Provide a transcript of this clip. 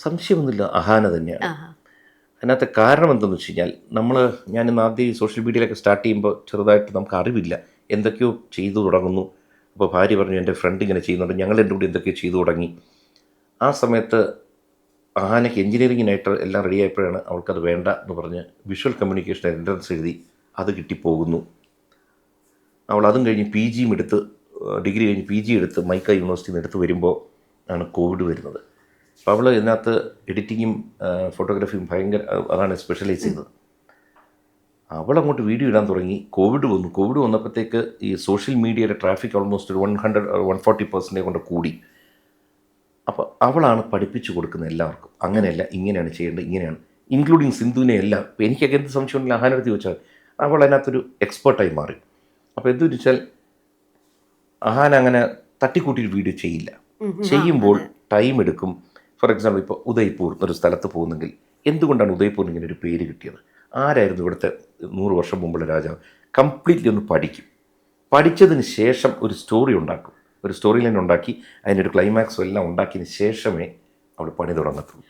സംശയമൊന്നുമില്ല, അഹാന തന്നെയാണ്. ആഹാ. അതിനകത്തെ കാരണം എന്തെന്ന് വെച്ച് കഴിഞ്ഞാൽ ഞാനിന്ന് ആദ്യം ഈ സോഷ്യൽ മീഡിയയിലൊക്കെ സ്റ്റാർട്ട് ചെയ്യുമ്പോൾ ചെറുതായിട്ട് നമുക്ക് അറിവില്ല, എന്തൊക്കെയോ ചെയ്തു തുടങ്ങുന്നു. അപ്പോൾ ഭാര്യ പറഞ്ഞു എൻ്റെ ഫ്രണ്ട് ഇങ്ങനെ ചെയ്യുന്നുണ്ട്, ഞങ്ങൾ എൻ്റെ കൂടി എന്തൊക്കെയോ ചെയ്തു തുടങ്ങി. ആ സമയത്ത് അഹാനയ്ക്ക് എഞ്ചിനീയറിങ്ങിനായിട്ട് എല്ലാം റെഡി ആയപ്പോഴാണ് അവൾക്കത് വേണ്ട എന്ന് പറഞ്ഞ് വിഷ്വൽ കമ്മ്യൂണിക്കേഷൻ എൻട്രൻസ് എഴുതി അത് കിട്ടിപ്പോകുന്നു. അവൾ അതും കഴിഞ്ഞ് പി ജിയും എടുത്ത്, ഡിഗ്രി കഴിഞ്ഞ് പി ജി എടുത്ത് മൈക്ക യൂണിവേഴ്സിറ്റിയിൽ നിന്ന് എടുത്ത് വരുമ്പോൾ ആണ് കോവിഡ് വരുന്നത്. അപ്പോൾ അവൾ ഇതിനകത്ത് എഡിറ്റിങ്ങും ഫോട്ടോഗ്രാഫിയും ഭയങ്കര, അതാണ് സ്പെഷ്യലൈസ് ചെയ്തത്. അവളങ്ങോട്ട് വീഡിയോ ഇടാൻ തുടങ്ങി. കോവിഡ് വന്നു. കോവിഡ് വന്നപ്പോഴത്തേക്ക് ഈ സോഷ്യൽ മീഡിയയുടെ ട്രാഫിക് ഓൾമോസ്റ്റ് ഒരു 140% കൊണ്ട് കൂടി. അപ്പോൾ അവളാണ് പഠിപ്പിച്ചു കൊടുക്കുന്നത് എല്ലാവർക്കും, അങ്ങനെയല്ല ഇങ്ങനെയാണ് ചെയ്യേണ്ടത്, ഇങ്ങനെയാണ്, ഇൻക്ലൂഡിങ് സിന്ധുവിനെ എല്ലാം. ഇപ്പോൾ എനിക്കൊക്കെ എന്ത് സംശയമുണ്ടെങ്കിൽ അഹാനടുത്ത് ചോദിച്ചാൽ അവൾ അതിനകത്തൊരു എക്സ്പേർട്ടായി മാറി. അപ്പോൾ എന്ത് വെച്ചാൽ അഹാന അങ്ങനെ തട്ടിക്കൂട്ടിയൊരു വീഡിയോ ചെയ്യില്ല. ചെയ്യുമ്പോൾ ടൈം എടുക്കും. ഫോർ എക്സാമ്പിൾ ഇപ്പോൾ ഉദയ്പൂർ എന്നൊരു സ്ഥലത്ത് പോകുന്നെങ്കിൽ എന്തുകൊണ്ടാണ് ഉദയ്പൂരിന് ഇങ്ങനെ ഒരു പേര് കിട്ടിയത്, ആരായിരുന്നു ഇവിടുത്തെ 100 വർഷം മുമ്പുള്ള രാജാവ്, കംപ്ലീറ്റ്ലി ഒന്ന് പഠിക്കും. പഠിച്ചതിന് ശേഷം ഒരു സ്റ്റോറി ഉണ്ടാക്കും, ഒരു സ്റ്റോറി ലൈൻ ഉണ്ടാക്കി അതിനൊരു ക്ലൈമാക്സും എല്ലാം ഉണ്ടാക്കിയതിന് ശേഷമേ അവൾ പണി തുടങ്ങത്തുള്ളൂ.